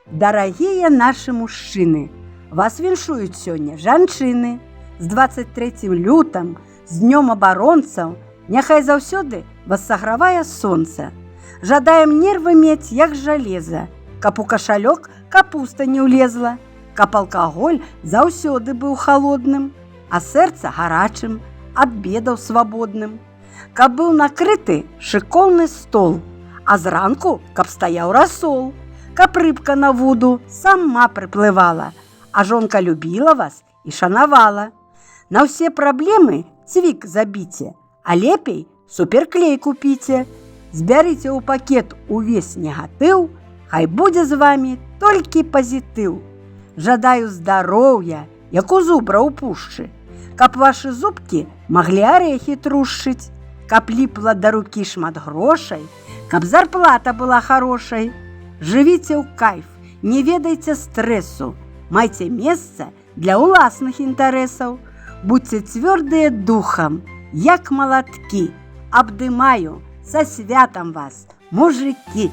Дарагія нашы мужчыны, вас віншуюць сёння жанчыны. З 23 лютым, з днём абаронцаў, няхай заўсёды вас сагравае сонца. Жадаем нервы мець, як жалеза, каб у кашалёк капуста не ўлезла, каб алкаголь заўсёды быў халодным, а сэрца гарачым, ад бедаў свабодным. Каб быў накрыты шыкоўны стол, а зранку каб стаяў расол, каб рыбка на вуду сама прыплывала, а жонка любіла вас і шанавала. На ўсе праблемы цвік забіце, а лепей суперклей купіце. Збярыце ў пакет увесь негатыў, хай будзе з вамі толькі пазітыў. Жадаю здароўя, як у зубра ў пушчы, каб вашы зубкі маглі арэхі трушчыць, каб ліпла да рукі шмат грошай, каб зарплата была хорошай. Жывіце ў кайф, не ведайце стрэсу, майце месца для ўласных інтарэсаў. Будьце цвёрдыя духам, як малаткі. Абдымаю, са святам вас, мужыкі!